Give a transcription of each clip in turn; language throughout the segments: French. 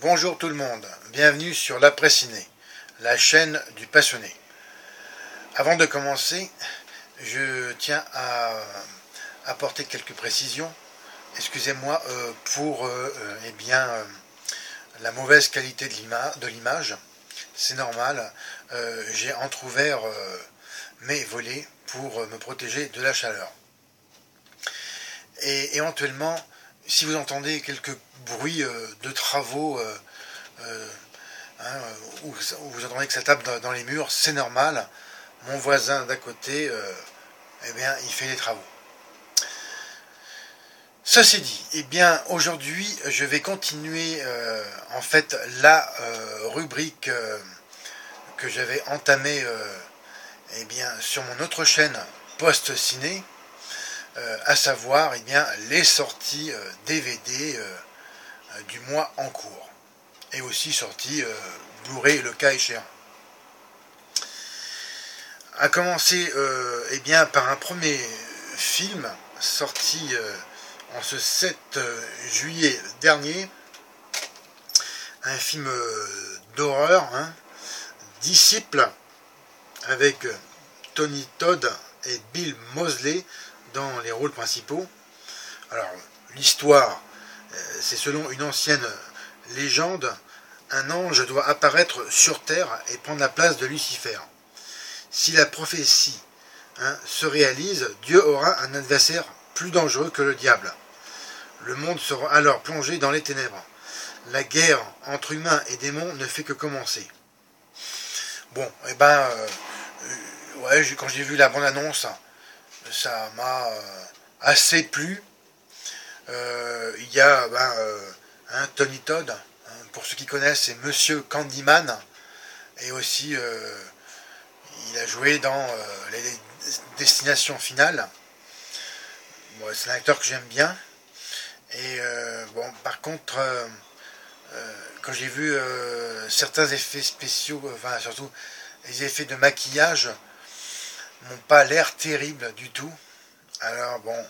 Bonjour tout le monde, bienvenue sur l'Après Ciné, la chaîne du passionné. Avant de commencer, je tiens à apporter quelques précisions. Excusez-moi pour la mauvaise qualité de l'image. C'est normal, j'ai entrouvert mes volets pour me protéger de la chaleur. Et éventuellement, si vous entendez quelques bruits de travaux, où vous entendez que ça tape dans les murs, c'est normal. Mon voisin d'à côté, il fait des travaux. Ceci dit, aujourd'hui, je vais continuer la rubrique que j'avais entamée sur mon autre chaîne post-ciné, à savoir les sorties DVD du mois en cours, et aussi sorties Blu-ray le cas échéant. À commencer par un premier film sorti en ce 7 juillet dernier, un film d'horreur, Disciple, avec Tony Todd et Bill Moseley dans les rôles principaux. Alors, l'histoire, c'est selon une ancienne légende, un ange doit apparaître sur Terre et prendre la place de Lucifer. Si la prophétie se réalise, Dieu aura un adversaire plus dangereux que le diable. Le monde sera alors plongé dans les ténèbres. La guerre entre humains et démons ne fait que commencer. Bon, quand j'ai vu la bande-annonce, ça m'a assez plu. Il y a Tony Todd, pour ceux qui connaissent, c'est Monsieur Candyman, et aussi il a joué dans les Destinations Finales. Bon, c'est un acteur que j'aime bien. Et par contre, quand j'ai vu certains effets spéciaux, surtout les effets de maquillage, n'ont pas l'air terrible du tout. Alors bon,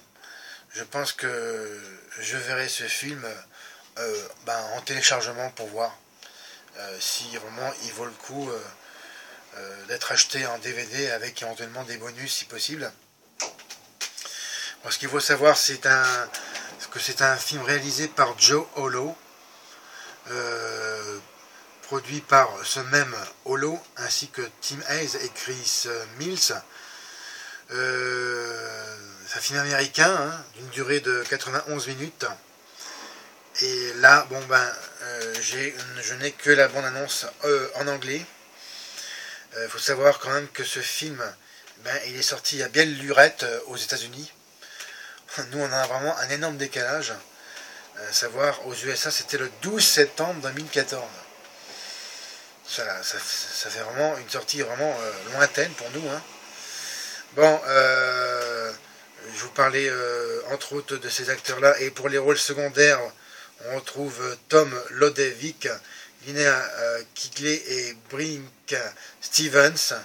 je pense que je verrai ce film en téléchargement pour voir si vraiment il vaut le coup d'être acheté en DVD avec éventuellement des bonus si possible. Bon, ce qu'il faut savoir, c'est un film réalisé par Joe Holo, produit par ce même Holo, ainsi que Tim Hayes et Chris Mills. C'est un film américain, d'une durée de 91 minutes. Et là, je n'ai que la bande-annonce en anglais. Il faut savoir quand même que ce film, il est sorti à belle lurette aux États-Unis. Nous, on a vraiment un énorme décalage. Savoir, aux USA, c'était le 12 septembre 2014. Ça fait vraiment une sortie vraiment lointaine pour nous. Bon, je vous parlais entre autres de ces acteurs-là. Et pour les rôles secondaires, on retrouve Tom Lodevick, Linnea Quigley et Brink Stevens.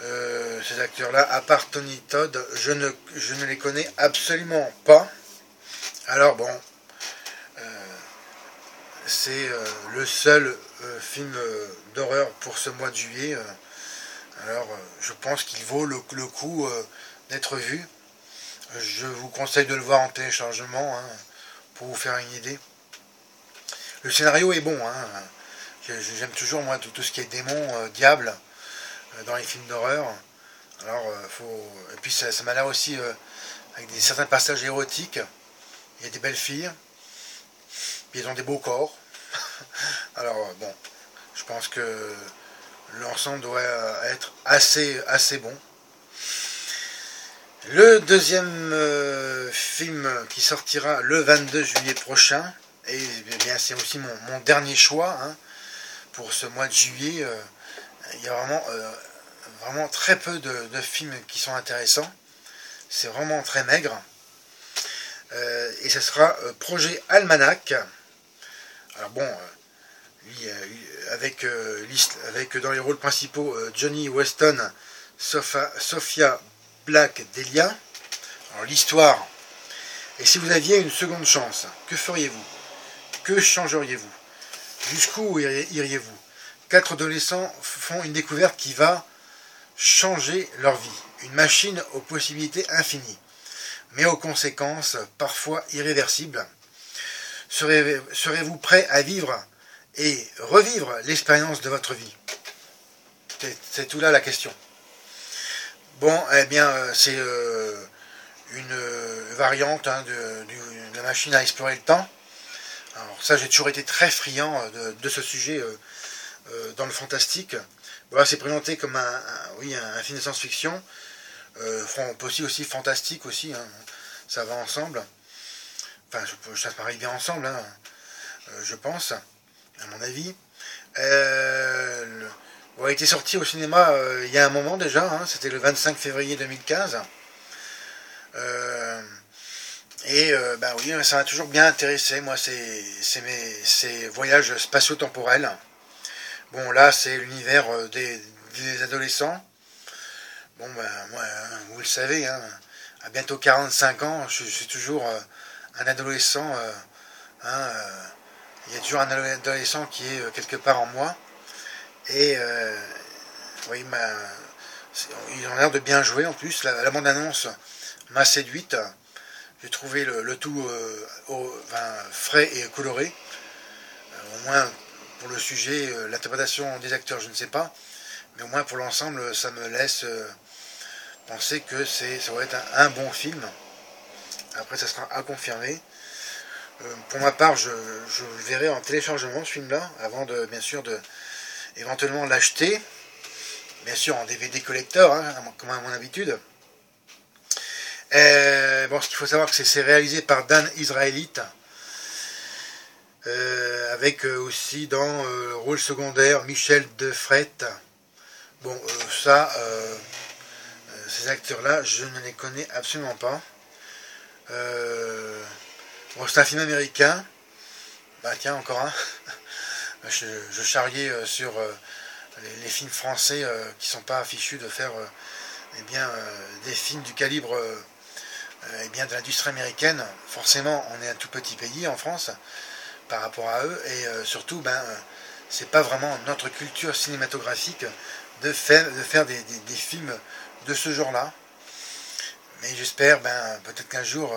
Ces acteurs-là, à part Tony Todd, je ne les connais absolument pas. Alors bon, c'est le seul film d'horreur pour ce mois de juillet. Alors je pense qu'il vaut le coup d'être vu. Je vous conseille de le voir en téléchargement pour vous faire une idée. Le scénario est bon. J'aime toujours moi tout ce qui est démon, diable dans les films d'horreur. Alors et puis ça m'a l'air aussi avec certains passages érotiques. Il y a des belles filles, puis ils ont des beaux corps. Alors bon, je pense que l'ensemble doit être assez bon. Le deuxième film qui sortira le 22 juillet prochain, et c'est aussi mon dernier choix pour ce mois de juillet. Il y a vraiment très peu de films qui sont intéressants. C'est vraiment très maigre. Et ce sera Projet Almanach. Alors bon, avec dans les rôles principaux Johnny Weston, Sophia Black-Delia. Alors l'histoire, et si vous aviez une seconde chance, que feriez-vous? Que changeriez-vous? Jusqu'où iriez-vous? 4 adolescents font une découverte qui va changer leur vie. Une machine aux possibilités infinies, mais aux conséquences parfois irréversibles. Serez-vous prêt à vivre et revivre l'expérience de votre vie? C'est tout là la question. Bon, eh bien, c'est une variante de la machine à explorer le temps. Alors ça, j'ai toujours été très friand de ce sujet dans le fantastique. Voilà, c'est présenté comme un film de science-fiction. On peut aussi fantastique aussi, hein. Ça va ensemble. Enfin, ça se marie bien ensemble, hein, je pense, à mon avis. Il a été sorti au cinéma il y a un moment déjà, hein, c'était le 25 février 2015. Oui, ça m'a toujours bien intéressé, moi, ces voyages spatio-temporels. Bon, là, c'est l'univers des adolescents. Bon, moi, vous le savez, hein, à bientôt 45 ans, je suis toujours un adolescent. Il y a toujours un adolescent qui est quelque part en moi. Et oui, ils ont l'air de bien jouer en plus. La bande-annonce m'a séduite. J'ai trouvé le tout frais et coloré. Au moins pour le sujet, l'interprétation des acteurs, je ne sais pas. Mais au moins pour l'ensemble, ça me laisse penser que ça va être un bon film. Après, ça sera à confirmer. Pour ma part, je le verrai en téléchargement, ce film-là, avant bien sûr éventuellement l'acheter. Bien sûr en DVD collector, hein, comme à mon habitude. Ce qu'il faut savoir, que c'est réalisé par Dan Israelite, avec aussi dans le rôle secondaire Michel Defret. Bon, ces acteurs-là, je ne les connais absolument pas. C'est un film américain. Bah tiens, encore un. je charriais sur les films français qui sont pas fichus de faire des films du calibre de l'industrie américaine. Forcément, on est un tout petit pays en France par rapport à eux, et surtout, c'est pas vraiment notre culture cinématographique de faire des films de ce genre-là. Mais j'espère, peut-être qu'un jour,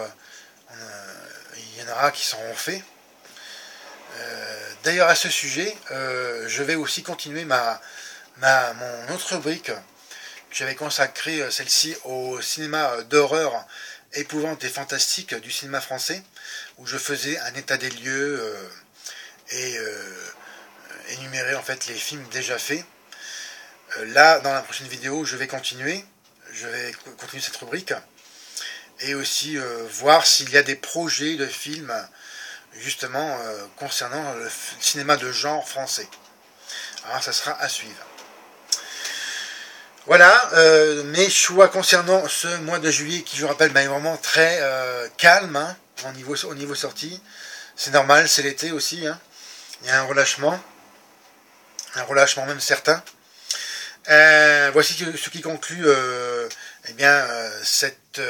il y en aura qui seront faits. D'ailleurs, à ce sujet, je vais aussi continuer mon autre rubrique que j'avais consacrée, celle-ci, au cinéma d'horreur épouvante et fantastique du cinéma français, où je faisais un état des lieux et énumérer en fait les films déjà faits. Là, dans la prochaine vidéo, je vais continuer cette rubrique, et aussi voir s'il y a des projets de films justement concernant le cinéma de genre français. Alors ça sera à suivre. Voilà, mes choix concernant ce mois de juillet, qui, je rappelle, est vraiment très calme, hein, au niveau sortie. C'est normal, c'est l'été aussi, hein. Il y a un relâchement même certain. Voici ce qui conclut cette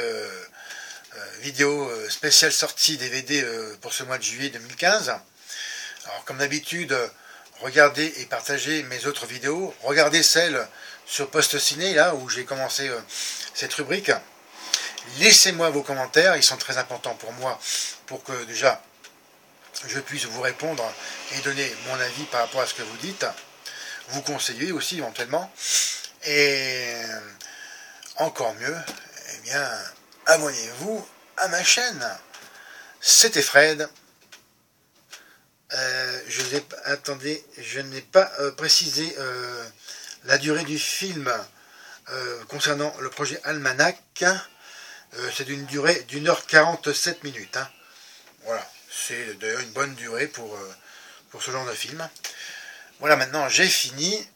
vidéo spéciale sortie DVD pour ce mois de juillet 2015. Alors, comme d'habitude, regardez et partagez mes autres vidéos. Regardez celle sur Post Ciné, là où j'ai commencé cette rubrique. Laissez-moi vos commentaires, ils sont très importants pour moi, pour que déjà je puisse vous répondre et donner mon avis par rapport à ce que vous dites. Vous conseiller aussi éventuellement. Et encore mieux, abonnez-vous à ma chaîne. C'était Fred. Je n'ai pas précisé la durée du film concernant le projet Almanach. C'est d'une durée d'1h47 minutes. Hein. Voilà, c'est d'ailleurs une bonne durée pour ce genre de film. Voilà, maintenant j'ai fini.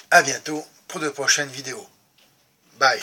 À bientôt pour de prochaines vidéos. Bye.